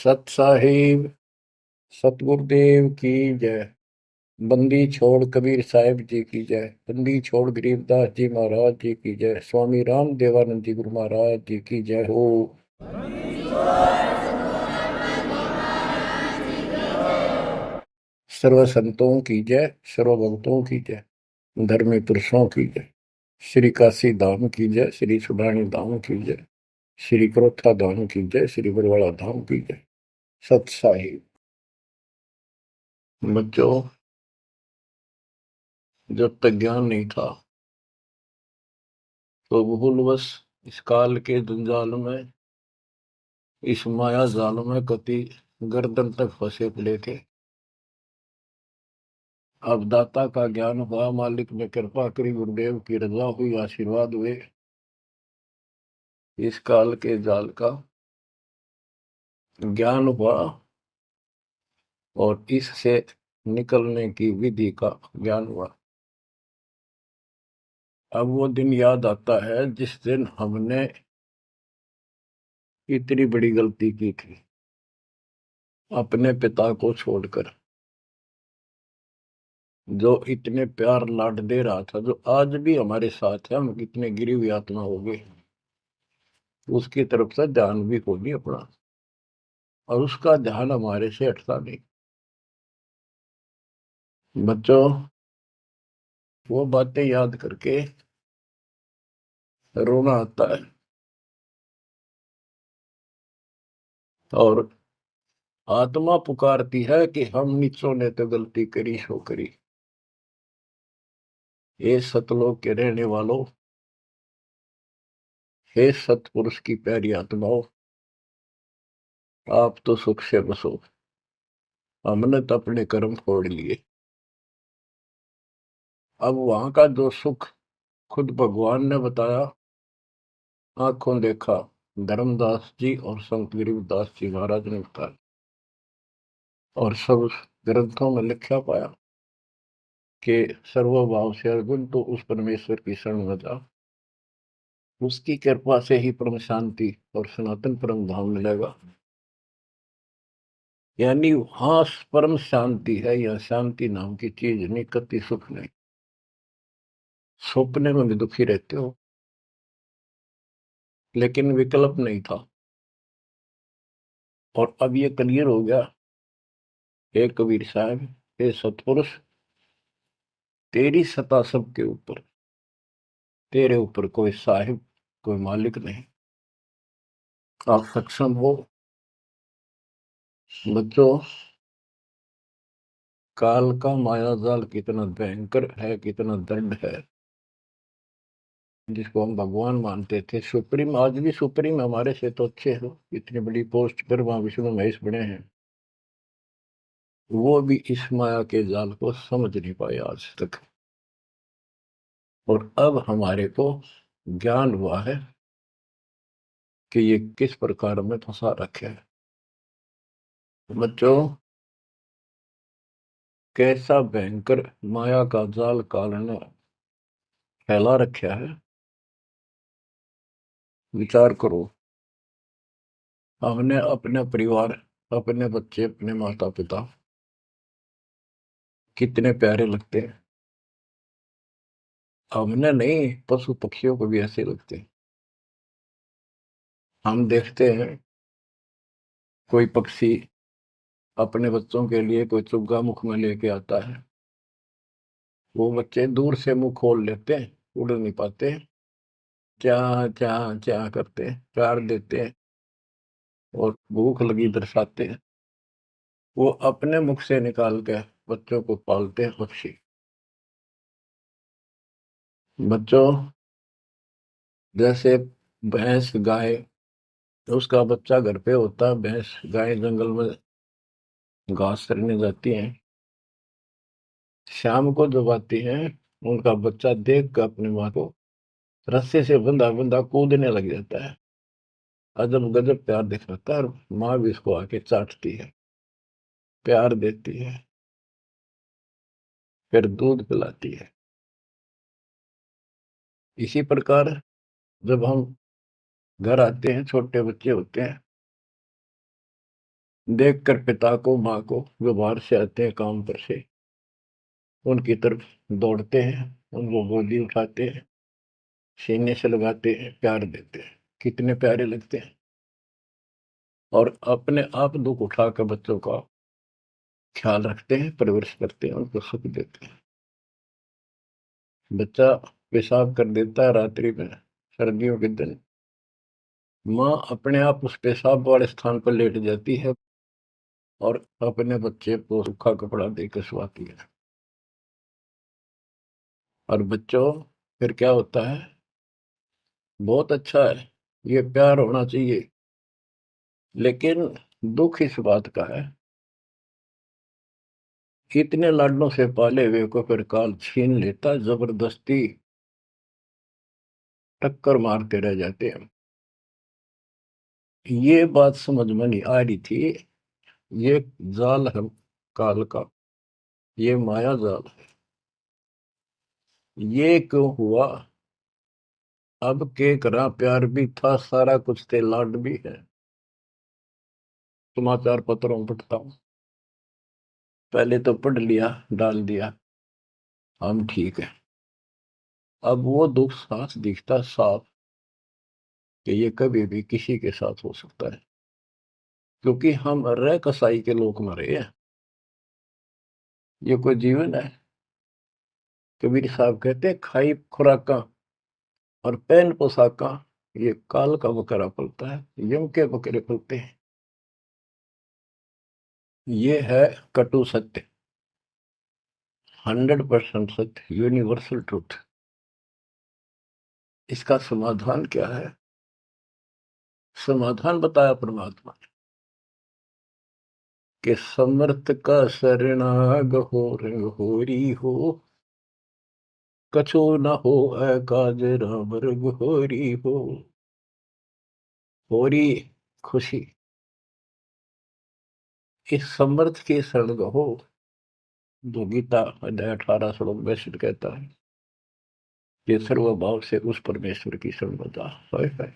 सत साहिब सतगुरुदेव की जय। बंदी छोड़ कबीर साहिब जी की जय। बंदी छोड़ गरीबदास जी महाराज जी की जय। स्वामी राम देवानंद जी गुरु महाराज जी की जय हो। सर्व संतों की जय, सर्व भक्तों की जय, धर्मी पुरुषों की जय। श्री काशी धाम की जय, श्री सुडानी धाम की जय, श्री क्रोथा धाम की जय, श्री बरवाड़ा धाम की जय। सत साहिब। बच्चों, जब तक ज्ञान नहीं था तो भूलवश इस काल के जंजाल में, इस माया जाल में कति गर्दन तक फंसे पड़े थे। अब दाता का ज्ञान हुआ, मालिक ने कृपा करी, गुरुदेव की रजा हुई, आशीर्वाद हुए। इस काल के जाल का ज्ञान हुआ और इससे निकलने की विधि का ज्ञान हुआ। अब वो दिन याद आता है जिस दिन हमने इतनी बड़ी गलती की थी, अपने पिता को छोड़कर, जो इतने प्यार लाड दे रहा था, जो आज भी हमारे साथ है। हम कितने गिरी हुई आत्मा हो गए, उसकी तरफ से ध्यान भी हो नहीं अपना, और उसका ध्यान हमारे से हटता नहीं। बच्चों, वो बातें याद करके रोना आता है, और आत्मा पुकारती है कि हम नीचों ने तो गलती करी सो करी। हे सतलोक के रहने वालों, हे सतपुरुष की प्यारी आत्माओं, आप तो सुख से बसो। हमने तो अपने कर्म फोड़ लिए। अब वहां का जो सुख खुद भगवान ने बताया, आंखों देखा, धर्मदास जी और संत गरीबदास जी महाराज ने बताया, और सब ग्रंथों में लिखा पाया कि सर्वभाव से अर्जुन तो उस परमेश्वर की शरण में जा, उसकी कृपा से ही परम शांति और सनातन परम धाम मिलेगा। यानी हाँ, परम शांति है, यह शांति नाम की चीज नहीं, कति सुख नहीं। सपने में भी दुखी रहते हो, लेकिन विकल्प नहीं था। और अब ये क्लियर हो गया। हे कबीर साहब, हे सतपुरुष, तेरी सत्ता सबके ऊपर, तेरे ऊपर कोई साहिब, कोई मालिक नहीं। आप सक्षम हो। बच्चों, काल का माया जाल कितना भयंकर है, कितना दंड है, जिसको हम भगवान मानते थे, सुप्रीम, आज भी सुप्रीम हमारे से तो अच्छे हो, इतनी बड़ी पोस्ट पर वहां विष्णु महेश बने हैं, वो भी इस माया के जाल को समझ नहीं पाए आज तक। और अब हमारे को ज्ञान हुआ है कि ये किस प्रकार में फंसा रखे है। बच्चों, कैसा भयंकर माया का जाल काल ने फैला रखा है, विचार करो। हमने अपने परिवार, अपने बच्चे, अपने माता पिता कितने प्यारे लगते हैं। हमने नहीं, पशु पक्षियों को भी ऐसे लगते हैं। हम देखते हैं कोई पक्षी अपने बच्चों के लिए कोई चुग्गा मुख में लेके आता है, वो बच्चे दूर से मुंह खोल लेते हैं, उड़ नहीं पाते, क्या क्या क्या करते हैं, प्यार देते हैं और भूख लगी दर्शाते हैं। वो अपने मुख से निकाल के बच्चों को पालते हैं पक्षी। बच्चों, जैसे भैंस गाय, उसका बच्चा घर पे होता है, भैंस गाय जंगल में घास चरने जाती हैं, शाम को जब आती हैं, उनका बच्चा देख कर अपनी माँ को रस्से से बंधा बंधा कूदने लग जाता है। अजब गजब प्यार दिखाता है, और माँ भी इसको आके चाटती है, प्यार देती है, फिर दूध पिलाती है। इसी प्रकार जब हम घर आते हैं, छोटे बच्चे होते हैं, देखकर पिता को माँ को जो बाहर से आते हैं काम पर से, उनकी तरफ दौड़ते हैं, उनको गोदी उठाते हैं, सीने से लगाते हैं, प्यार देते हैं, कितने प्यारे लगते हैं। और अपने आप दुख उठाकर बच्चों का ख्याल रखते हैं, परवरिश करते हैं, उनको सुख देते हैं। बच्चा पेशाब कर देता है रात्रि में, सर्दियों के दिन, माँ अपने आप उस पेशाब वाले स्थान पर लेट जाती है और अपने बच्चे को सूखा कपड़ा देकर सुलाती है। और बच्चों, फिर क्या होता है? बहुत अच्छा है, ये प्यार होना चाहिए। लेकिन दुख इस बात का है, इतने लाडों से पाले हुए को फिर काल छीन लेता, जबरदस्ती टक्कर मारते रह जाते हैं। ये बात समझ में नहीं आ रही थी, ये जाल है काल का, ये माया जाल है। ये क्यों हुआ? अब के करा, प्यार भी था, सारा कुछ थे, लाड भी है। समाचार पत्रों में पढ़ता हूं, पहले तो पढ़ लिया, डाल दिया, हम ठीक है। अब वो दुख साफ दिखता साफ कि ये कभी भी किसी के साथ हो सकता है, क्योंकि हम रह कसाई के लोग मरे हैं। ये कोई जीवन है? कबीर साहब कहते हैं, खाई खुराका और पहन पोशाका, ये काल का बकरा पलता है, यम के बकरे पलते हैं। ये है कटु सत्य, 100% सत्य, यूनिवर्सल ट्रूथ। इसका समाधान क्या है? समाधान बताया परमात्मा ने कि समर्थ का शरणाग हो रंग होरी हो, कछो न हो काज राम रंग होरी हो। होरी खुशी, इस समर्थ के शरण हो, जो गीता अध्याय 18 श्लोक 62 कहता है कि सर्वभाव से उस परमेश्वर की शरण बता है।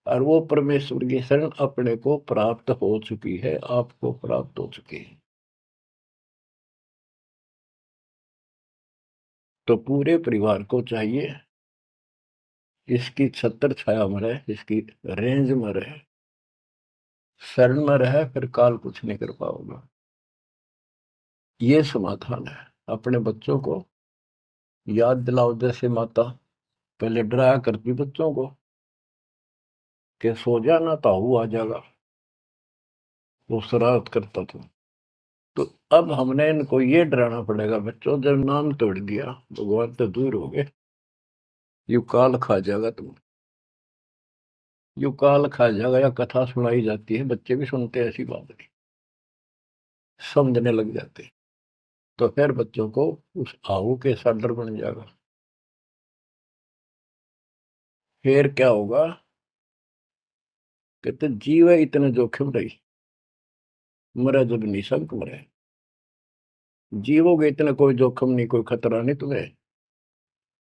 और वो परमेश्वर की शरण अपने को प्राप्त हो चुकी है, आपको प्राप्त हो चुकी है। तो पूरे परिवार को चाहिए इसकी छत्र छाया में रहे, इसकी रेंज में रहे, शरण में रहे, फिर काल कुछ नहीं कर पाओगे। ये समाधान है। अपने बच्चों को याद दिलाओ, जैसे माता पहले डराया करती बच्चों को कि सो जाना, ताऊ आ जाएगा, वो शरारत करता था। तो अब हमने इनको ये डराना पड़ेगा, बच्चों जब नाम तोड़ दिया, भगवान तो दूर हो गए, यू काल खा जाएगा तुम, यू काल खा जाएगा। या कथा सुनाई जाती है, बच्चे भी सुनते हैं, ऐसी बात नहीं, समझने लग जाते। तो फिर बच्चों को उस आहू के साथ डर बन जाएगा। फिर क्या होगा? कहते जीव है इतने जोखिम रही, मरे जब निशंक मरे। जीवोगे इतना कोई जोखिम नहीं, कोई खतरा नहीं तुम्हें,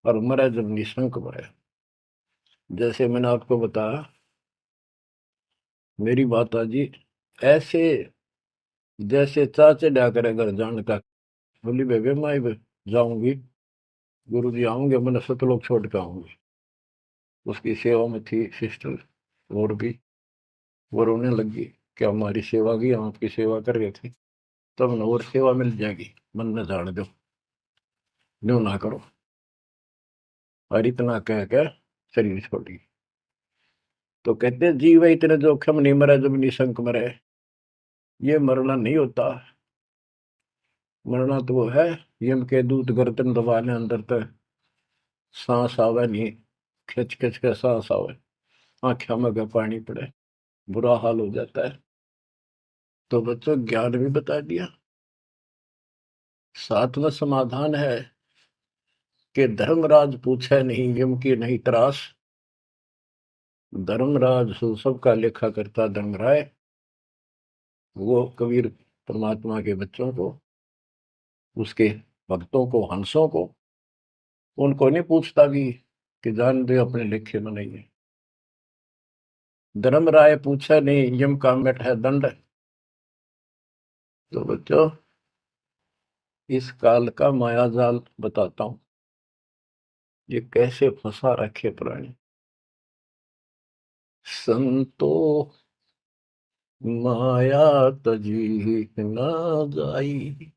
और मरे जब निशंक मरे। जैसे मैंने आपको बताया, मेरी माता जी ऐसे जैसे चाचे डा करे घर जान का, बोली बेबे मैं जाऊंगी, गुरु जी आऊंगे, मैंने सतलोक छोड़ के आऊंगी। उसकी सेवा में थी सिस्टर, और भी वो रोने लगी कि हमारी सेवा की, हम आपकी सेवा कर रहे थे, तब न और सेवा मिल जाएगी, मन में जान दो, न्यू ना करो। और इतना कह कर शरीर छोड़ी। तो कहते हैं जीव है इतने जोखिम नहीं, मरा जब निशंक मरे। ये मरना नहीं होता, मरना तो वो है, यम के दूत गर्दन दबाने अंदर तक सांस आवे नहीं, खिंच खिंच के सांस आवे, आंखों में का पानी पड़े, बुरा हाल हो जाता है। तो बच्चों ज्ञान भी बता दिया। सातवां समाधान है कि धर्मराज पूछे नहीं यम की नहीं त्रास। धर्मराज सो सबका लेखा करता धर्मराय, वो कबीर परमात्मा के बच्चों को, उसके भक्तों को, हंसों को, उनको नहीं पूछता भी कि जान दे अपने लेखे में नहीं है। धर्मराय पूछा नहीं, यम का मिट है दंड। तो बच्चों, इस काल का माया जाल बताता हूं, ये कैसे फंसा रखे प्राणी। संतो माया तजी न जाई,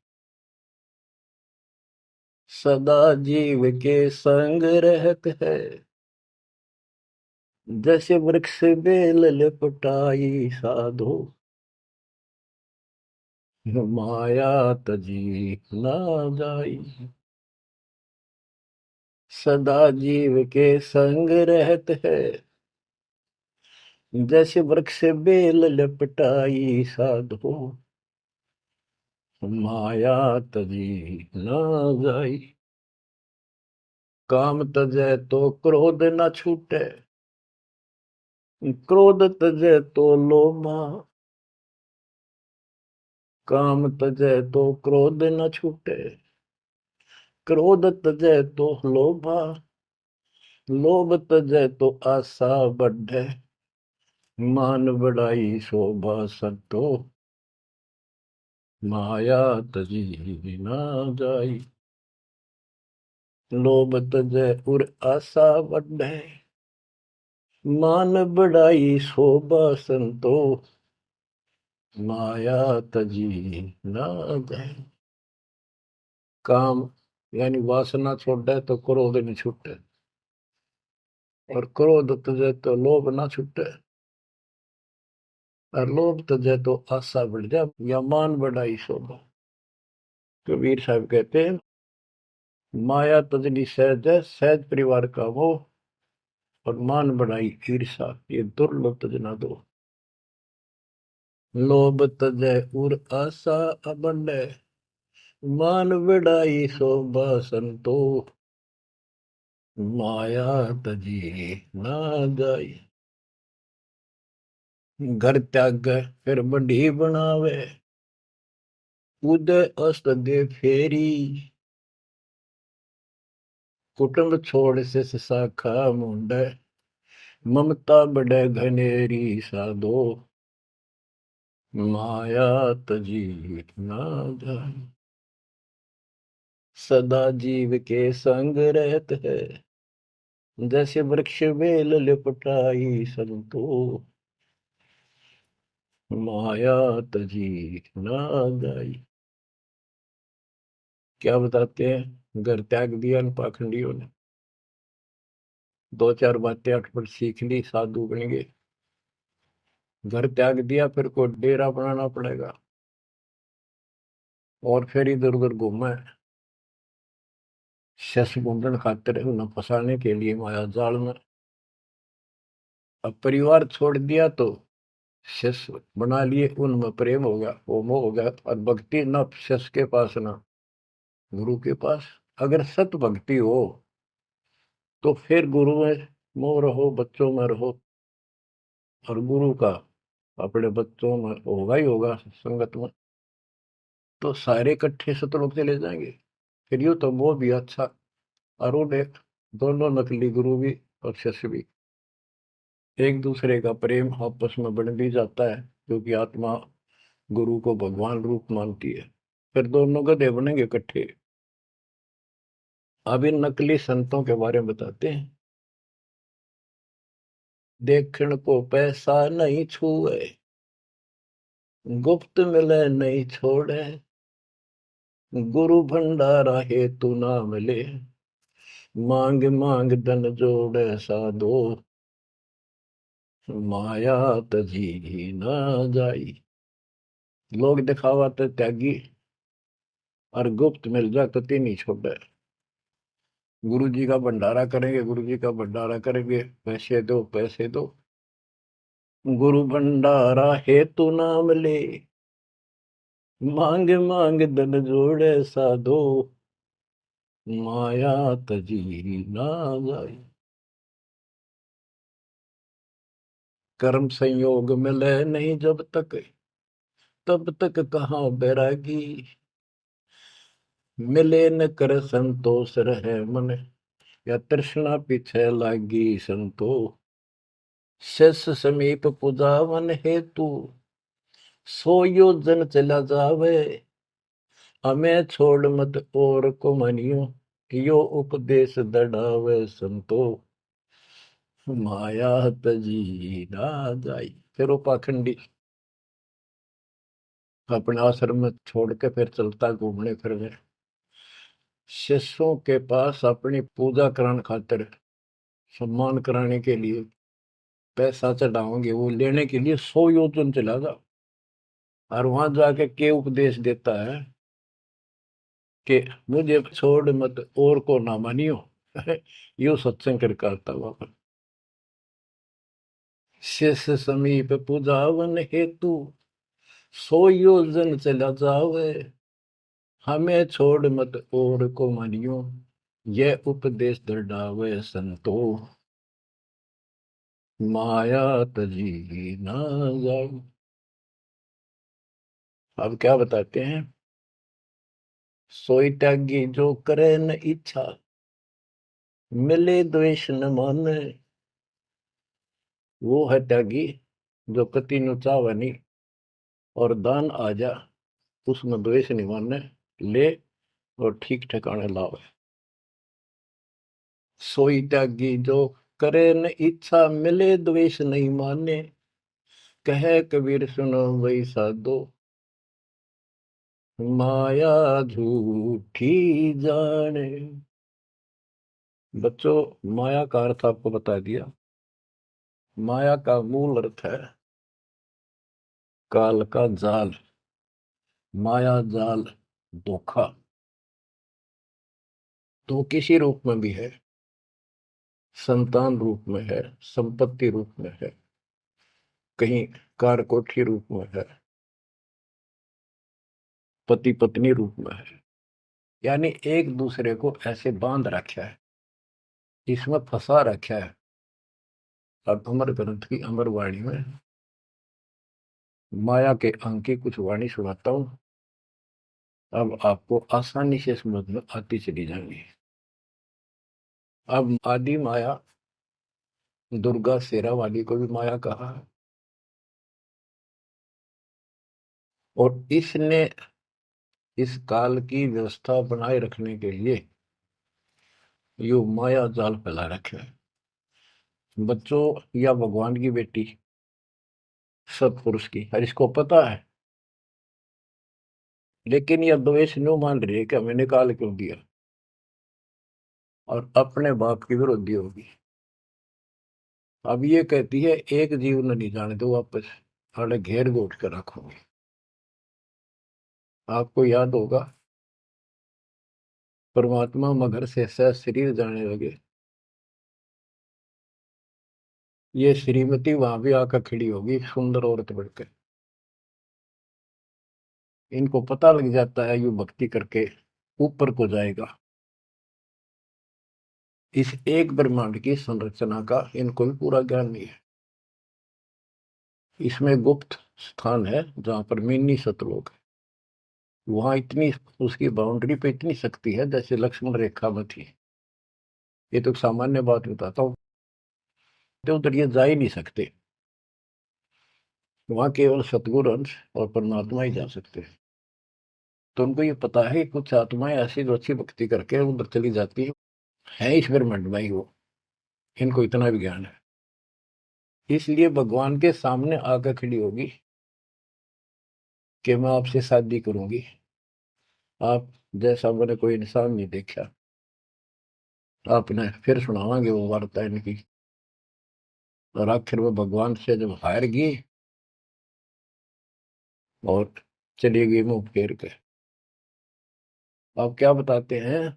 सदा जीव के संग रहत है, जैसे वृक्ष बेल लिपटाई साधो, माया तजी न जाई। सदा जीव के संग रहत है, जैसे वृक्ष बेल लिपटाई साधो, माया तजी न जाई। काम तजै तो क्रोध न छूटे, क्रोध तजै तो लोभा, काम तजै तो क्रोध न छूटे, क्रोध तजै तो लोभा, लोभ तजै तो आशा बढ़े, मान बढ़ाई शोभा संतो, माया तजी न जाई। लोभ तजै उर आशा बढ़े, मान बढ़ाई शोभा संतो, माया तजी न जाए। काम यानी वासना छोड़े तो क्रोध नहीं छूटे, और क्रोध तुझे तो लोभ ना छूटे, और लोभ तुझे तो आशा बढ़ जाए या मान बढ़ाई शोभा। कबीर साहब कहते हैं, माया तजनी सहज है, सहज परिवार का वो, और मान बढ़ाई ईर्षा, ये दुर्लभ तजना दो। लोभ तजै उर आशा अबंड, मान बढ़ाई शोभा संतो, माया तजी ना जाई। घर त्याग फिर बढ़ी बनावे, उदय अस्त दे फेरी, कुटुंब छोड़ से शाखा मुंड, ममता बढ़े घनेरी साधो, माया तजी ना जाए। सदा जीव के संग रहत है, जैसे वृक्ष बेल लिपटाई संतो, माया तजी ना जाई। क्या बताते हैं, घर त्याग दिया इन पाखंडियों ने, दो चार बातें अटपट सीख ली, साधु बन गए। घर त्याग दिया, फिर को डेरा बनाना पड़ेगा, और फिर इधर उधर घूमे, शस गुंडन खातिर उन्हें फंसाने के लिए माया जाल में। अब परिवार छोड़ दिया तो शस बना लिए, उनमें प्रेम हो गया, वो मोह हो गया, और भक्ति न शस के पास ना गुरु के पास। अगर सत भक्ति हो तो फिर गुरु में मोह रहो, बच्चों में रहो, और गुरु का अपने बच्चों में होगा ही होगा, संगत में तो सारे इकट्ठे सतलोक चले जाएंगे। फिर यूं तो वो भी अच्छा, और वो देख, दोनों नकली गुरु भी और शिष्य भी, एक दूसरे का प्रेम आपस में बढ़ भी जाता है, क्योंकि आत्मा गुरु को भगवान रूप मानती है। फिर दोनों गधे बनेंगे इकट्ठे। अब इन नकली संतों के बारे में बताते हैं। देखण को पैसा नहीं छुए, गुप्त मिले नहीं छोड़े, गुरु भंडारा हेतु ना मिले, मांग मांग धन जोड़े साधो, माया तजी ना जाई। लोग दिखावा तो त्यागी, और गुप्त मिल जा कति नहीं छोड़े। गुरु जी का भंडारा करेंगे, गुरु जी का भंडारा करेंगे, पैसे दो पैसे दो, गुरु भंडारा हेतु ना मिले, मांग मांग धन जोड़े साधो, माया तजी ना जाई। कर्म संयोग मिले नहीं जब तक, तब तक कहाँ बैरागी, मिले न कर संतोष रहे मन, या तृष्णा पीछे लागी संतो, शेष समीप पुजावन हेतु, सो योजन चला जावे। हमें छोड़ मत और को मनियो, यो उपदेश दढ़ावे संतो। माया तजी ना जाई। फिर वो पाखंडी अपने आश्रम में छोड़ के फिर चलता घूमने फिरने। शिष्यों के पास अपनी पूजा कराने खातिर, सम्मान कराने के लिए पैसा चढ़ाओगे, वो लेने के लिए 100 योजन चला जा। और वहां जाके के उपदेश देता है कि मुझे छोड़ मत और को ना मानियो। यो सत्संग करके आता हुआ। शिष्य समीप पूजावन हेतु, 100 योजन चला जावे। हमें छोड़ मत और को मानियो, यह उपदेश दृढ़ावे संतो। माया तजी ना जाओ। अब क्या बताते हैं? सोई त्यागी जो करे न इच्छा, मिले द्वेष न माने। वो है त्यागी जो कति नु चावे नहीं, और दान आ जा उसमें द्वेष नहीं माने, ले और ठीक ठिकाने लावे। सोई त्यागी जो करे न इच्छा, मिले द्वेष नहीं माने। कहे कबीर सुनो वही साधो, माया झूठी जाने। बच्चों, माया का अर्थ आपको बता दिया। माया का मूल अर्थ है काल का जाल, माया जाल, धोखा। तो किसी रूप में भी है, संतान रूप में है, संपत्ति रूप में है, कहीं कार कोठी रूप में है, पति पत्नी रूप में है। यानी एक दूसरे को ऐसे बांध रखा है, इसमें फंसा रखा है। अब अमर ग्रंथ की अमर वाणी में माया के अंक की कुछ वाणी सुनाता हूं। अब आपको आसानी से समझ में आती चली जाएंगी। अब आदि माया, दुर्गा शेरा वाली को भी माया कहा है। और इसने इस काल की व्यवस्था बनाए रखने के लिए यो माया जाल फैला रखे है। बच्चों, या भगवान की बेटी सतपुरुष की, और इसको पता है, लेकिन यह द्वेष न्यू मान रही है कि हमें निकाल क्यों दिया, और अपने बाप की विरोधी होगी। अब ये कहती है एक जीव न नहीं जाने दो वापस, अरे घेर घोट कर रखोगे। आपको याद होगा, परमात्मा मगर से सह शरीर जाने लगे। ये श्रीमती वहां भी आकर खड़ी होगी, सुंदर औरत बढ़कर। इनको पता लग जाता है यू भक्ति करके ऊपर को जाएगा। इस एक ब्रह्मांड की संरचना का इनको भी पूरा ज्ञान नहीं है। इसमें गुप्त स्थान है जहां पर मिनी सतलोक है। वहां इतनी, उसकी बाउंड्री पे इतनी शक्ति है जैसे लक्ष्मण रेखा में थी। ये तो सामान्य बात बताता हूँ, तो उधर ये जा ही नहीं सकते। वहां केवल सतगुरु अंश और परमात्मा ही जा सकते हैं। तो उनको ये पता है कि कुछ आत्माएं ऐसी जो अच्छी भक्ति करके उधर चली जाती है इस ब्रह्मांड में ही वो। इनको इतना भी ज्ञान है, इसलिए भगवान के सामने आकर खड़ी होगी कि मैं आपसे शादी करूंगी। आप जैसा मैंने कोई इंसान नहीं देखा। आपने फिर सुनावांगे वो वार्ता इनकी। और आखिर में भगवान से जब हार गई और चली गई मुंह फेर के। अब क्या बताते हैं?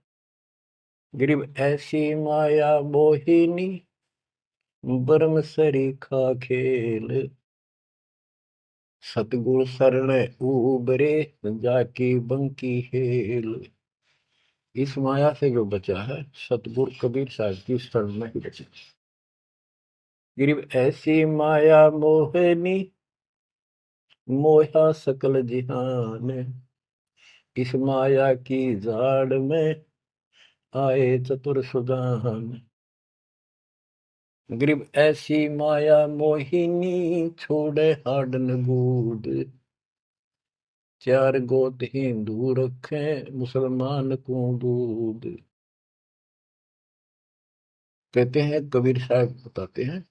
गरीब ऐसी माया मोहिनी, ब्रह्म सरीखा खेल। सतगुरु शरण उबरे, जाकी बंकी हेल। इस माया से जो बचा है, सतगुरु कबीर साहब की शरण में ही बचा। गरीब ऐसी माया मोहनी, मोहा सकल जिहान। इस माया की जाड़ में आए चतुर सुजान। गरीब ऐसी माया मोहिनी छोड़े हाडन बूद, चार गोत हिंदू रखे मुसलमान को दूध। कहते हैं, कबीर साहब बताते हैं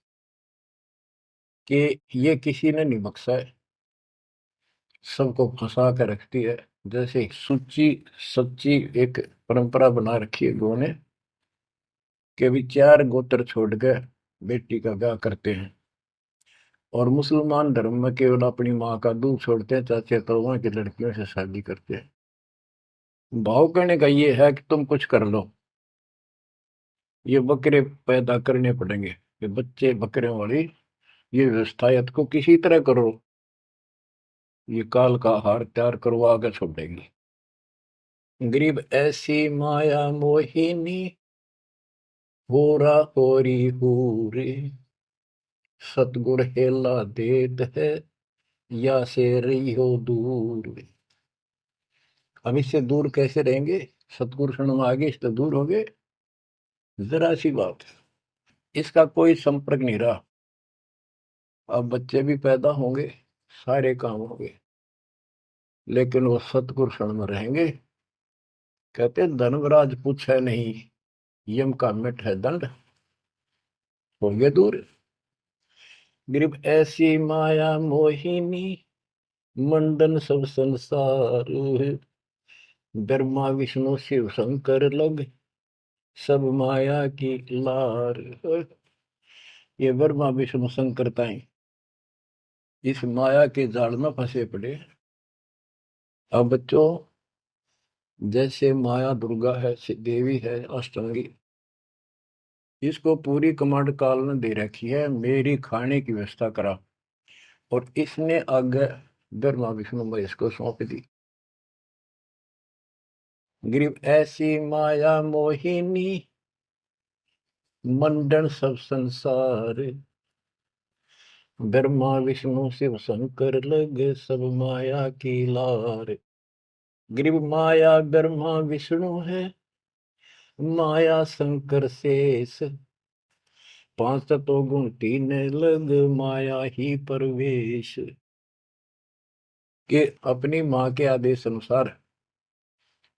कि ये किसी ने नहीं बख्शा है, सबको फंसा कर रखती है। जैसे एक सुच्ची सच्ची एक परंपरा बना रखी है लोगों ने कि भी चार गोत्र छोड़ के बेटी का ब्याह करते हैं, और मुसलमान धर्म में केवल अपनी माँ का दूध छोड़ते हैं, चाचे ताऊओं की लड़कियों से शादी करते हैं। भाव कहने का ये है कि तुम कुछ कर लो, ये बकरे पैदा करने पड़ेंगे, ये बच्चे बकरे वाली ये व्यवस्था या तो किसी तरह करो, ये काल का हार तैयार करो, आगे छोड़ेंगे। गरीब ऐसी माया मोहिनी होरा होरी हूरे, सतगुर हेला देत है या से रही हो दूर। हम इससे दूर कैसे रहेंगे? सतगुरु शरण आगे इससे दूर हो गए, जरा सी बात, इसका कोई संपर्क नहीं रहा। अब बच्चे भी पैदा होंगे, सारे काम होंगे, लेकिन वो सतगुरु शरण में रहेंगे। कहते धर्मराज पूछे नहीं, यम का मिट है दंड, होंगे दूर। गरीब ऐसी माया मोहिनी मंडन सब संसार, ब्रह्मा विष्णु शिव शंकर लग सब माया की लार। ये ब्रह्मा विष्णु शंकर ताई इस माया के जाल में फंसे पड़े। अब बच्चों, जैसे माया दुर्गा है, देवी है अष्टांगी, इसको पूरी कमांड काल ने दे रखी है, मेरी खाने की व्यवस्था करा, और इसने आगे ब्रह्मा विष्णु महेश को सौंप दी। गरीब ऐसी माया मोहिनी मंडन सब संसार, ब्रह्मा विष्णु शिव शंकर लगे सब माया की लार। गरीब माया ब्रह्मा विष्णु है, माया शंकर शेष, पांच तत्व गुण तीन लग माया ही परवेश। के अपनी माँ के आदेश अनुसार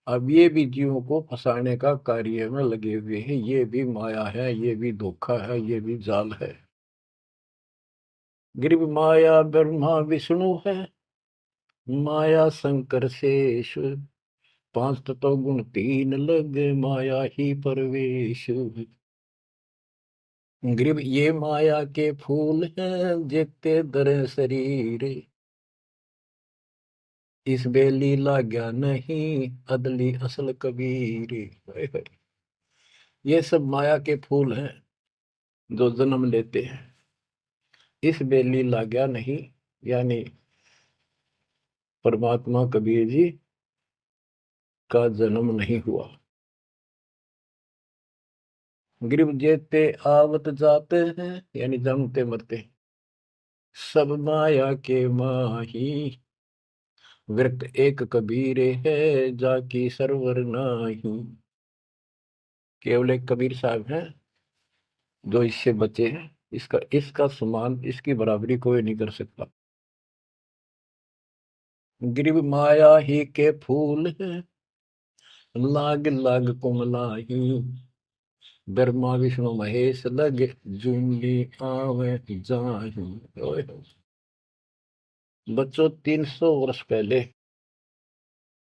अब ये भी जीवों को फंसाने का कार्य में लगे हुए हैं। ये भी माया है, ये भी धोखा है, ये भी जाल है। गरीब माया ब्रह्मा विष्णु है, माया शंकर शेष, पांच तत्व गुण तीन लग माया ही परवेश। गरीब ये माया के फूल हैं जेते दर शरीर, इस बेली लाग्या नहीं अदली असल कबीर। ये सब माया के फूल हैं जो जन्म लेते हैं, इस बेली लाग्या नहीं, यानी परमात्मा कबीर जी का जन्म नहीं हुआ। गरीब जेते आवत जाते हैं, यानी जमते मरते, सब माया के माही, व्यक्त एक कबीर है जाकी सरवर नाही। केवल एक कबीर साहब हैं जो इससे बचे हैं, इसका इसका समान, इसकी बराबरी कोई नहीं कर सकता। गरीब माया ही के फूल है, लाग लाग कुमलाही, ब्रह्मा विष्णु महेश लग जूंगी आवे जाही। ओए होए। बच्चों, 300 वर्ष पहले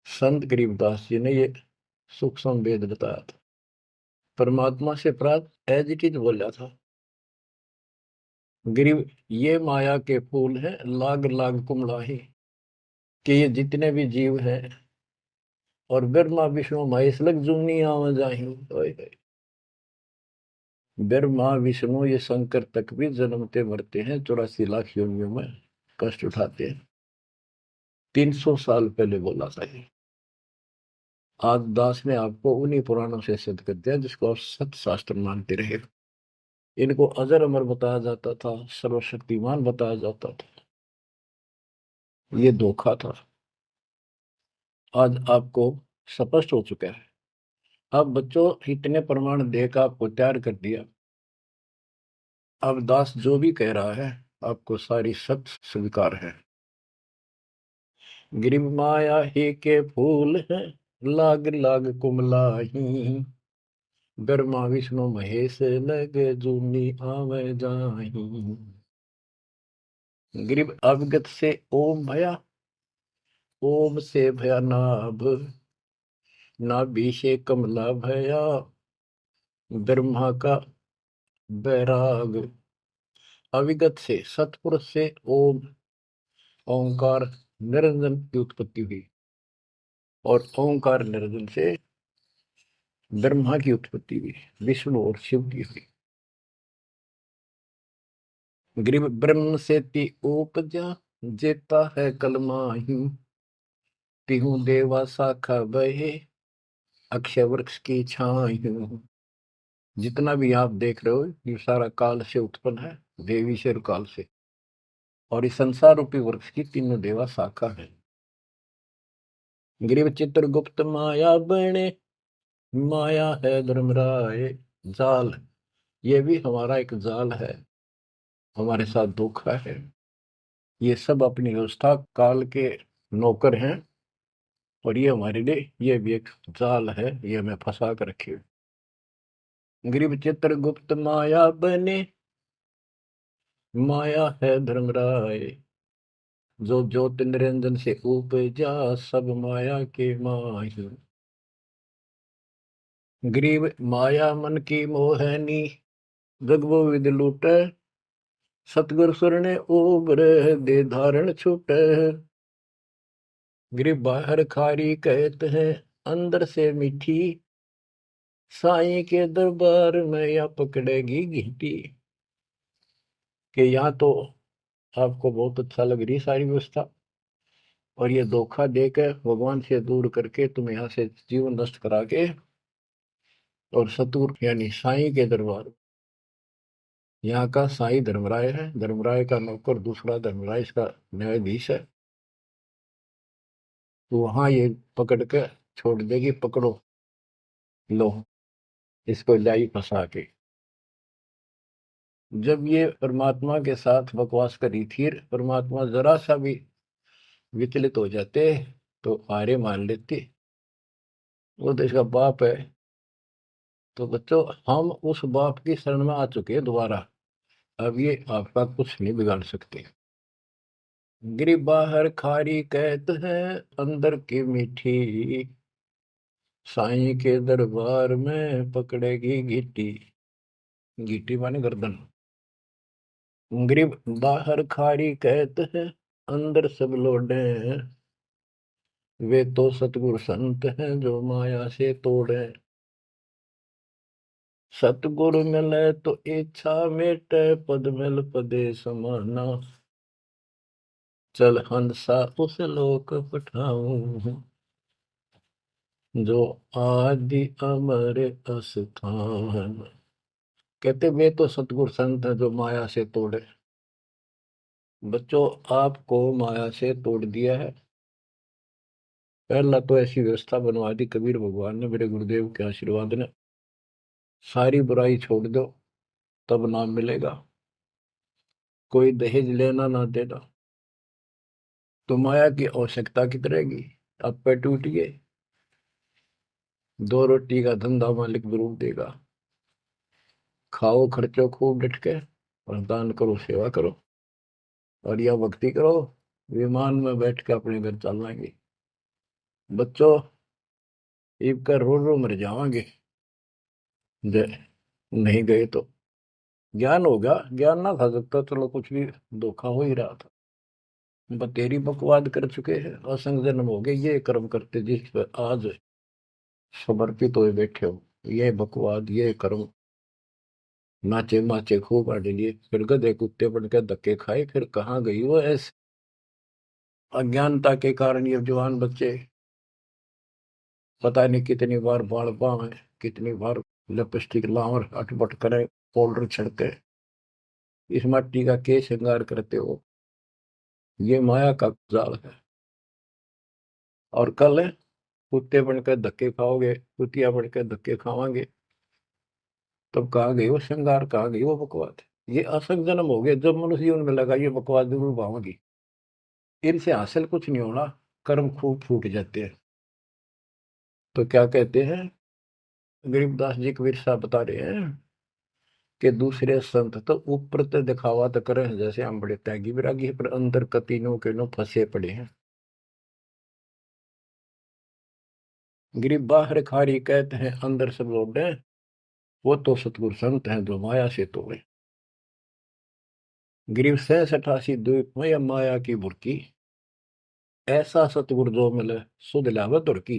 संत गरीबदास जी ने ये सूक्ष्म वेद बताया था, परमात्मा से प्राप्त एज इट इज बोला था। गरीब ये माया के फूल हैं, लाग लाग कुमलाही, कि ये जितने भी जीव हैं, और ब्रह्मा विष्णु महेश लग जूनी आवा जाही। ओए होए। ब्रह्मा विष्णु ये शंकर तक भी जन्मते मरते हैं, 84 लाख योनियों में कष्ट उठाते हैं। 300 साल पहले बोला था ये। आज दास ने आपको उन्हीं पुराणों से सिद्ध कर दिया जिसको आप सत्य शास्त्र मानते रहे। इनको अजर अमर बताया जाता था, सर्वशक्तिमान बताया जाता था, ये धोखा था। आज आपको स्पष्ट हो चुका है। अब बच्चों, इतने प्रमाण देकर आपको तैयार कर दिया, अब दास जो भी कह रहा है आपको सारी सत्य स्वीकार है। गिरिम माया ही के फूल है, लाग लाग कुमलाही, ब्रह्मा विष्णु महेश लगे जूनी आवे जाही। गिरिब अवगत से ओम भया, ओम से भया नाभ, नाभि से कमला भया, ब्रह्मा का बैराग। अविगत से सतपुरुष से ओम, ओंकार निरंजन की उत्पत्ति हुई, और ओंकार निरंजन से ब्रह्मा की उत्पत्ति हुई, विष्णु और शिव की हुई। ग्रीव ब्रह्म से ती उपजा, जेता है कलमाही, तिहु देवा शाखा बहे, अक्षय वृक्ष की छाई। जितना भी आप देख रहे हो ये सारा काल से उत्पन्न है, देवीश्वर काल से, और इस संसार रूपी वृक्ष की तीनों देवा शाखा है। ग्रीव चित्रगुप्त माया बने, माया है धर्मराय जाल, ये भी हमारा एक जाल है, हमारे साथ धोखा है। ये सब अपनी व्यवस्था काल के नौकर हैं, और ये हमारे लिए ये भी एक जाल है, ये हमें फंसा कर रखे। ग्रीव चित्रगुप्त माया बने, माया है धर्मराय, जो ज्योति निरंजन से उपजा, सब माया के माही। ग्रीव माया मन की मोहनी, जग वो विद लूटे, सतगुर सुर ने उबरे दे धारण छूटे। ग्रीव बाहर खारी कहते हैं, अंदर से मीठी, साईं के दरबार में या पकड़ेगी घीटी। कि यहाँ तो आपको बहुत अच्छा लग रही सारी व्यवस्था, और ये धोखा देकर भगवान से दूर करके तुम यहाँ से जीवन नष्ट करा के, और सतुर यानी साईं के दरबार, यहाँ का साईं धर्मराय है, धर्मराय का नौकर दूसरा धर्मराय इसका न्यायाधीश है, तो वहां ये पकड़ के छोड़ देगी, पकड़ो लो इसको लाई फंसा के। जब ये परमात्मा के साथ बकवास करी थी, परमात्मा जरा सा भी विचलित हो जाते तो आर्य मान लेते, वो तो इसका बाप है। तो बच्चों हम उस बाप की शरण में आ चुके हैं दोबारा, अब ये आपका कुछ नहीं बिगाड़ सकते। गिरी बाहर खारी कहते हैं, अंदर की मीठी, साईं के दरबार में पकड़ेगी घीटी। घीटी माने गर्दन। ग्रीब बाहर खारी कहते हैं, अंदर सब लोडे हैं, वे तो सतगुरु संत हैं जो माया से तोड़े। सतगुरु मिले तो इच्छा मेटे, पद मिल पदे समाना, चल हंसा उस लोक पठाऊं, जो आदि अमर अस्थान। कहते वे तो सतगुरु संत हैं जो माया से तोड़े। बच्चों आपको माया से तोड़ दिया है। पहला तो ऐसी व्यवस्था बनवा दी कबीर भगवान ने, मेरे गुरुदेव के आशीर्वाद ने, सारी बुराई छोड़ दो तब नाम मिलेगा, कोई दहेज लेना ना देना, तो माया की आवश्यकता कितनी रहेगी। अब पे टूटिए, दो रोटी का धंधा मालिक जरूर देगा, खाओ खर्चो खूब डट के, और दान करो सेवा करो, और यह भक्ति करो, विमान में बैठ के अपने घर चल जाएंगे। बच्चों ईब का रो रो मर जावांगे नहीं गए तो। ज्ञान होगा, ज्ञान ना था सकता, चलो कुछ भी धोखा हो ही रहा था, बतेरी बकवाद कर चुके हैं, असंग जन्म हो गए ये कर्म करते जिस पर आज समर्पित हुए बैठे हो, ये बकवाद ये कर्म, नाचे माचे खूब आड़े लिए, फिर गधे कुत्ते बन के धक्के खाए, फिर कहाँ गई वो ऐसे अज्ञानता के कारण। ये जवान बच्चे पता नहीं कितनी बार बाल पावे, कितनी बार लिपस्टिक लावर अटपट करे, पाउडर छिड़के, इस मट्टी का के श्रृंगार करते हो, ये माया का जाल है। और कल कुत्ते बनकर धक्के खाओगे, कुतिया बनकर धक्के खावांगे, तब कहाँ गई वो श्रृंगार, कहाँ गई वो बकवाद। ये असंग जन्म हो गया। जब मनुष्य जीवन में लगा ये बकवास जरूर भावगी, इनसे हासिल कुछ नहीं होना, कर्म खूब फूट जाते हैं। तो क्या कहते हैं, गरीबदास जी कबीर साहब बता रहे हैं कि दूसरे संत तो ऊपर तो दिखावा तो करें जैसे हम बड़े त्यागी विरागी हैं, पर अंदर कतीनों के नो फंसे पड़े हैं। गरीब बाहर खारी कहते हैं अंदर सब लौटे, वो तो सतगुरु संत हैं जो माया से तोड़े। गरीब 67 द्वीप में या माया की बुरकी, ऐसा सतगुरु जो मिले सुध लावे दुर्की।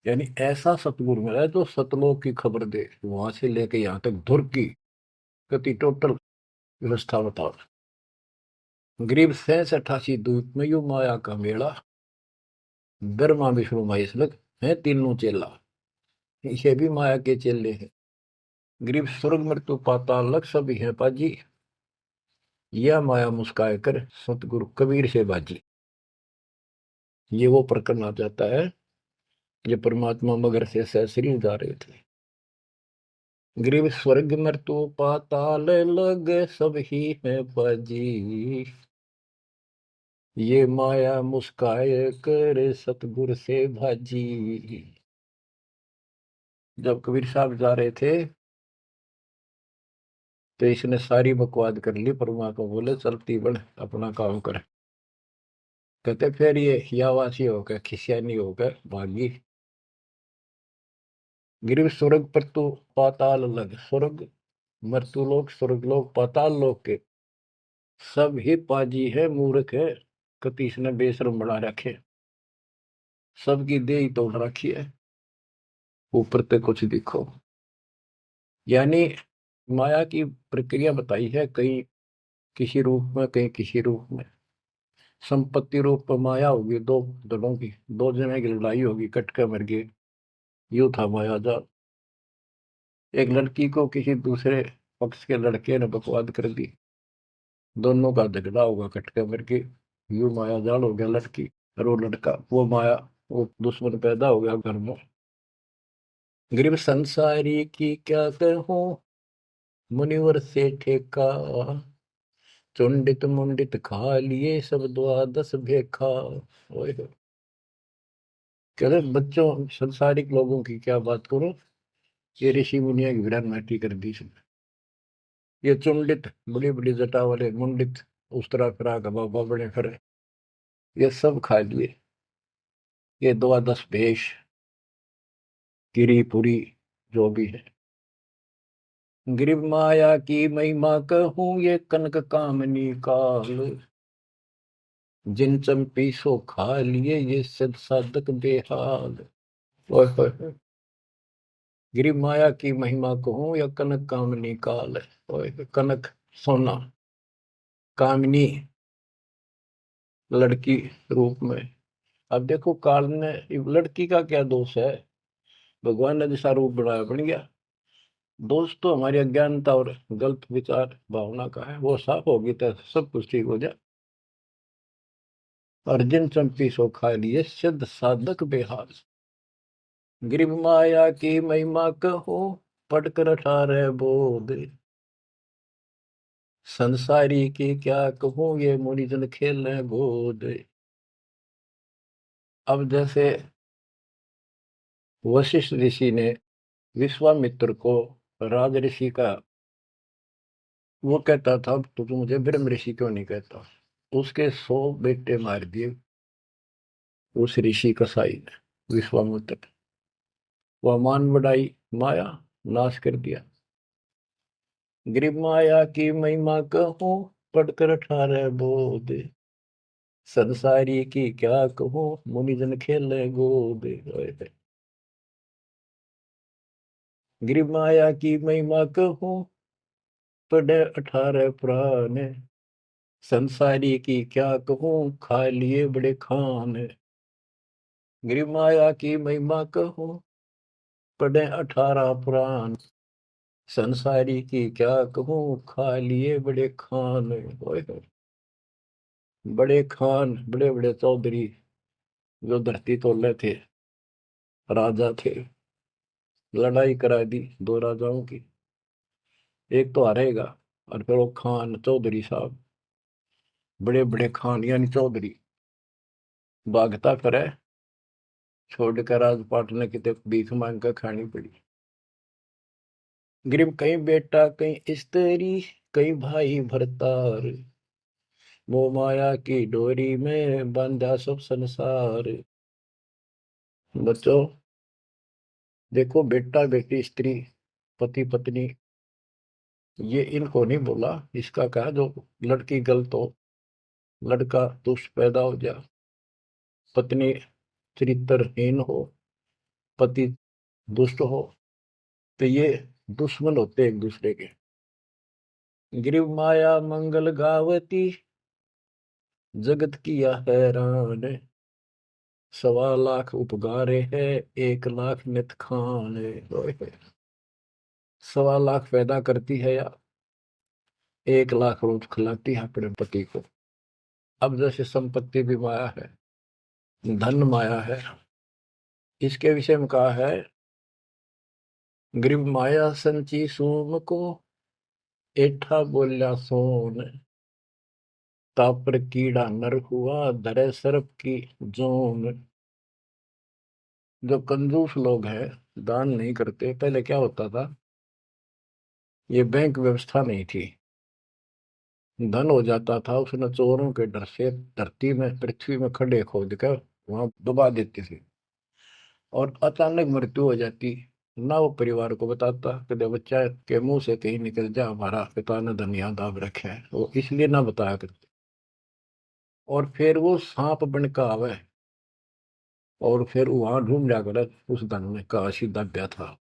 यानी ऐसा सतगुरु मिला जो सतलोक की खबर दे, वहां से लेके यहाँ तक धुर की गति टोटल व्यवस्था बताओ। गरीब 67 द्वीप में यू माया का मेला, ब्रह्मा विष्णु महेश लग है तीनों चेला, ये भी माया के चेले हैं। गरीब स्वर्ग मृत्यु पाताल लग सभी है पाजी, यह माया मुस्काए कर सतगुरु कबीर से बाजी। ये वो प्रकरण आ जाता है जो परमात्मा मगर से सहसरी जा रहे थे। गरीब स्वर्ग मृत्यु पाताल लग सब ही है पाजी, ये माया मुस्काए कर सतगुरु से भाजी। जब कबीर साहब जा रहे थे तो इसने सारी बकवाद कर ली, परमात्मा बोले चलती बढ़ अपना काम कर। कहते फिर ये यावासी होकर खिसियानी होकर भागी। गिर स्वर्ग पर तो पाताल लग, स्वर्ग मृत्यु लोक स्वर्ग लोक पाताल लोक के सब ही पाजी है मूर्ख है, कतीस ने बेशरम बना रखे, सबकी दे ही तोड़ रखी है, ऊपर तक कुछ दिखो। यानी माया की प्रक्रिया बताई है, कहीं किसी रूप में कहीं किसी रूप में। संपत्ति रूप में माया होगी दो दलों की, दो जने की लड़ाई होगी, कट के मर गए, यू था माया जाल। एक लड़की को किसी दूसरे पक्ष के लड़के ने बकवाद कर दी, दोनों का झगड़ा होगा, कट के मर गए, यू माया जाल हो गया लड़की। और वो लड़का वो माया, वो दुश्मन पैदा हो गया घर में। गरीब संसारी की क्या कहूँ, मुनिवर से ठेका, चुंडित मुंडित खा लिए सब द्वादश भेखा। ओए होए। कह रहे बच्चों संसारिक लोगों की क्या बात करूं, ये ऋषि मुनिया की विरान माटी कर दी इसने। ये चुंडित बड़ी बड़ी जटा वाले मुंडित उस तरह फिरा बाबा बड़े फिरे, ये सब खा लिए, ये द्वादश भेष गिरी पुरी जो भी है। गिरिव माया की महिमा कहूं, ये कनक कामनी काल, जिन चंपी सो खा लिए ये सद साधक बेहाल। ओए होए होए। गिरिव माया की महिमा कहूं या कनक कामनी काल, ओए होए, कनक सोना, कामिनी लड़की रूप में। अब देखो काल ने, लड़की का क्या दोष है, भगवान ने जैसा रूप बनाया बन गया। दोष तो हमारी अज्ञानता और गलत विचार भावना का है, वो साफ होगी तो सब कुछ ठीक हो जाए। अर्जुन चंपी सो खा लिए सिद्ध साधक बेहाल। गिरिव माया की महिमा कहो, पढ़कर 18 बोध, संसारी की क्या कहूं ये मुनिजन खेल गोद। अब जैसे वशिष्ठ ऋषि ने विश्वामित्र को, राज ऋषि का, वो कहता था तो तू मुझे ब्रह्म ऋषि क्यों नहीं कहता, उसके 100 बेटे मार दिए उस ऋषि कसाई ने विश्वामित्र। वह मान बढ़ाई माया, नाश कर दिया। गिरिव माया की महिमा कहूं, पढ़कर 18 बोध, संसारी की क्या कहूं मुनिजन खेले गोद। गिरिव माया की महिमा कहूं, पढ़े 18 पुराण, संसारी की क्या कहूं खा लिए बड़े खान। गिरिव माया की महिमा कहूं, पढ़े 18 पुराण, संसारी की क्या कहूं खा लिए बड़े खान। ओए होए। बड़े खान, बड़े बड़े चौधरी जो धरती तोले थे, राजा थे, लड़ाई करा दी दो राजाओं की, एक तो हारेगा, और फिर वो खान चौधरी साहब, बड़े बड़े खान यानी चौधरी, भागता करे, छोड़कर राजपाट ने कितने भीख मांग कर खानी पड़ी। गरीब कहीं बेटा कहीं स्त्री, कहीं भाई भरतार, वो माया की डोरी में बांधा सब संसार। बच्चों देखो, बेटा बेटी स्त्री पति पत्नी, ये इनको नहीं बोला, इसका कहा जो लड़की गलत हो, लड़का दुष्ट पैदा हो जाए, पत्नी चरित्रहीन हो, पति दुष्ट हो, तो ये दुश्मन होते एक दूसरे के। गिरिव माया मंगल गावती, जगत किया हैरान, 1.25 लाख उपगारे है, 1 लाख नित खाने। 1.25 लाख पैदा करती है या 1 लाख रोज खिलाती है अपने पति को। अब जैसे संपत्ति भी माया है, धन माया है, इसके विषय में कहा है, गरीब माया संची सोम को, एठा बोल्या सोन, तापर कीड़ा नर हुआ, धरे सर्प की जोन। जो कंजूस लोग हैं, दान नहीं करते, पहले क्या होता था, ये बैंक व्यवस्था नहीं थी, धन हो जाता था, उसने चोरों के डर से धरती में पृथ्वी में खड्डे खोद कर वहां दबा देती थी, और अचानक मृत्यु हो जाती, ना वो परिवार को बताता, कदे बच्चा के मुंह से कहीं निकल जा हमारा पिता ने धन याद दाब रखे है, वो इसलिए ना बताया करते। और फिर वो सांप बन का आवे, और फिर वहां ढूंढ लिया करे उस धन में का सीधा ब्या था,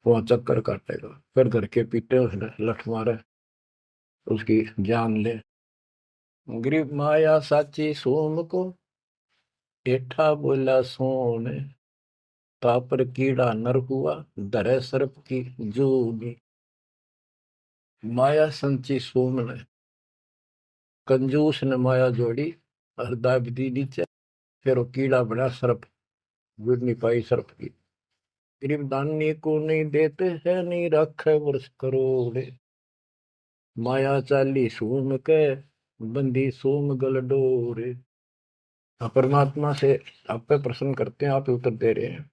वहां चक्कर काटेगा, फिर घर के पीटे उसने लठ मारे, उसकी जान ले। गरीब माया साची सोम को, एठा बोला सोन, तापर कीड़ा नर हुआ, धरे सर्प की जोगी। माया संची सोम ने, कंजूस ने माया जोड़ी, और दाब दी नीचे, फिर वो कीड़ा बना सर्प, गिर नहीं पाई सर्प की। गरीब दानी को नहीं देते है, नहीं रखे वर्ष करोड़े, माया चाली सोम के, बंदी सोम गल डोरे। परमात्मा से आप पे प्रश्न करते हैं, आप उत्तर दे रहे हैं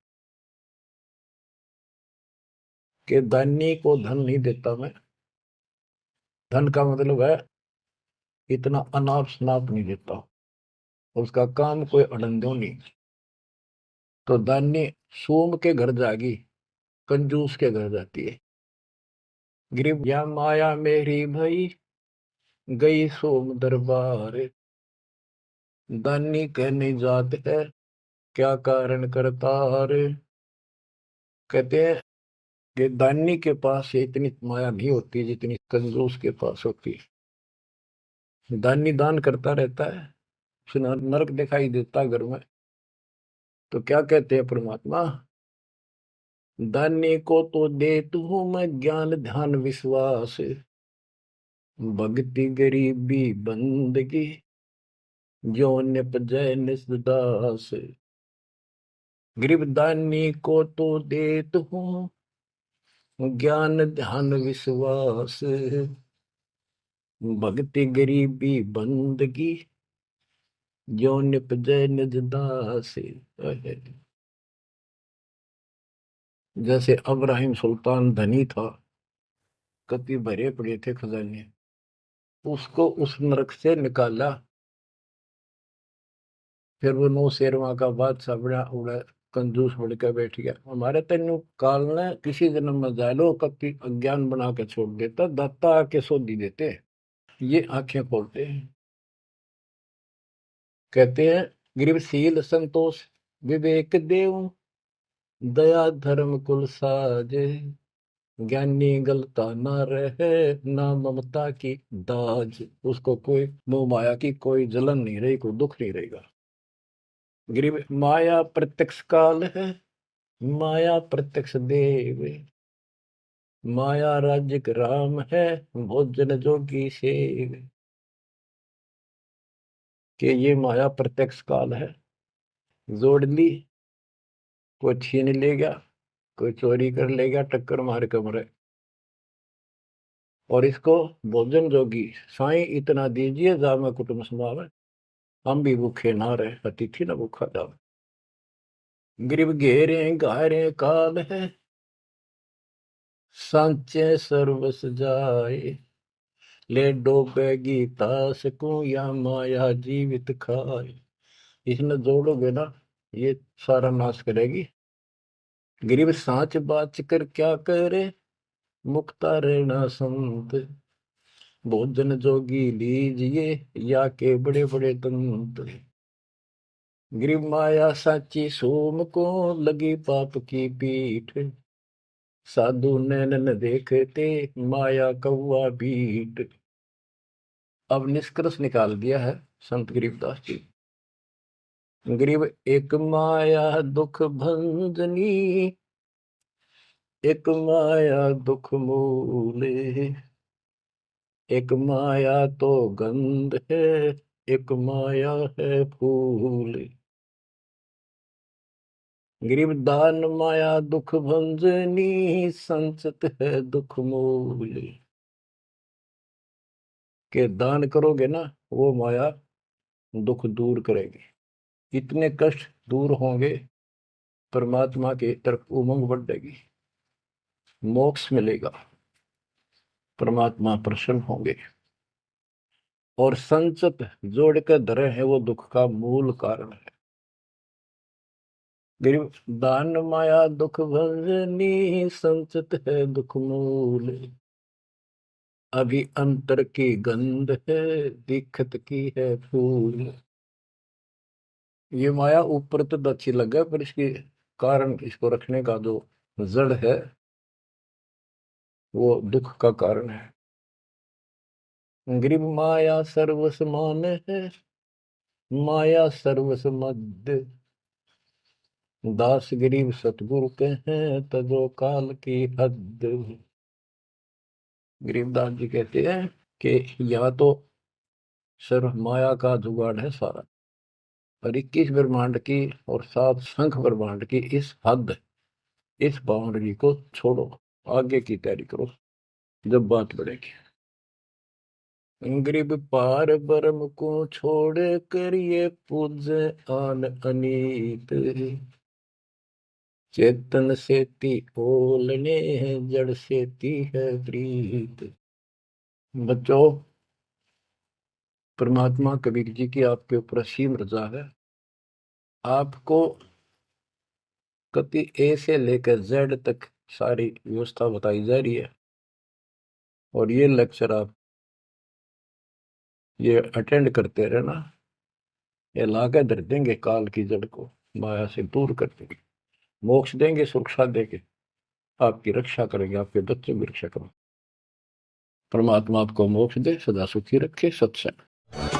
कि दानी को धन नहीं देता मैं, धन का मतलब है इतना अनाप शनाप नहीं देता, उसका काम कोई अड़ंदो नहीं। तो दानी सोम के घर जागी, कंजूस के घर जाती है। गरीब या माया मेरी भई, गई सोम दरबार, दानी कहने जात है, क्या कारण करता रे। कहते हैं कि दानी के पास इतनी माया नहीं होती जितनी कंजूस के पास होती है। दानी दान करता रहता है, उसे नरक दिखाई देता घर में, तो क्या कहते हैं परमात्मा, दानी को तो देतु हूं मैं ज्ञान ध्यान विश्वास, भक्ति गरीबी बंदगी, जो निपजय निसदास। गरीब दानी को तो देतु हूं ज्ञान ध्यान विश्वास, भक्ति गरीबी बंदगी, जो निपजय निज दास। जैसे अब्राहिम सुल्तान धनी था, कति भरे पड़े थे खजाने, उसको उस नरक से निकाला, फिर वो नौ शेरवा का बादशाह बड़ा उड़ा, कंजूस बन के बैठ गया। हमारे तेन काल ने किसी जन्म में जालो कति अज्ञान बना के छोड़ देता, दाता आके सोधी देते, ये आंखें खोलते हैं। कहते हैं गरीबशील संतोष विवेक देव, दया धर्म कुल साजे, ज्ञानी गलता ना रहे, ना ममता की दाज। उसको कोई मोह माया की कोई जलन नहीं रही, कोई दुख नहीं रहेगा। गरीब माया प्रत्यक्ष काल है, माया प्रत्यक्ष देव, माया राज्य राम है, भोजन जोगी सेव। कि ये माया प्रत्यक्ष काल है, जोड़ ली, कोई छीन ले गया, कोई चोरी कर ले गया, टक्कर मार के मरे। और इसको भोजन जोगी साईं इतना दीजिए जामे कुटुंब समावे, हम भी भूखे ना रहे अतिथि न भूखा जावे। गरीब घेरे घारे काल है, सांचे सर्वस जाए, ले डोबेगी तास को या माया जीवित खाए। इसने जोड़ोगे ना ये सारा नाश करेगी। गरीब सांच बाच कर क्या करे, मुक्ता रहना संत, भोजन जोगी लीजिए या के बड़े बड़े दंत। गरीब माया साची सोम को लगी पाप की पीठ, साधु नैन न देखते माया कौआ बीट। अब निष्कर्ष निकाल दिया है संत गरीबदास जी। गरीब एक माया दुख भंजनी, एक माया दुख मूले, एक माया तो गंध है, एक माया है फूल। गरीब दान माया दुख भंजनी, संचत है दुख मूल। के दान करोगे ना वो माया दुख दूर करेगी। इतने कष्ट दूर होंगे, परमात्मा की तरफ उमंग बढ़ेगी, मोक्ष मिलेगा, परमात्मा प्रसन्न होंगे। और संचत जोड़ कर धरे हैं वो दुख का मूल कारण है। गरीब दान माया दुख भंजनी, संचत है दुख मूल। अभी अंतर की गंध है, दिखत की है फूल। ये माया ऊपर तो अच्छी लगे पर इसकी कारण, इसको रखने का जो जड़ है वो दुख का कारण है। गरीब माया सर्वस मान है, माया सर्वस मद, दास गरीब सतगुरु के हैं तजो काल की हद। गरीबदास जी कहते हैं कि यह तो सिर्फ माया का जुगाड़ है सारा, और 21 ब्रह्मांड की और 7 शंख ब्रह्मांड की इस हद, इस बाउंड्री को छोड़ो, आगे की तैयारी करो जब बात बढ़ेगी। गरीब पार ब्रह्म को छोड़ कर ये पूजे आन अनीत, चेतन सेती ओलने जड़ सेती है प्रीत। बच्चों, परमात्मा कबीर जी की आपके ऊपर असीम रजा है। आपको कति ए से लेकर जेड तक सारी व्यवस्था बताई जा रही है, और ये लेक्चर आप ये अटेंड करते रहना, ये लाके धर देंगे काल की जड़ को, माया से दूर कर देंगे, मोक्ष देंगे, सुरक्षा देंगे, आपकी रक्षा करेंगे, आपके बच्चों की रक्षा करेंगे। परमात्मा आपको मोक्ष दे, सदा सुखी रखे। सत्संग।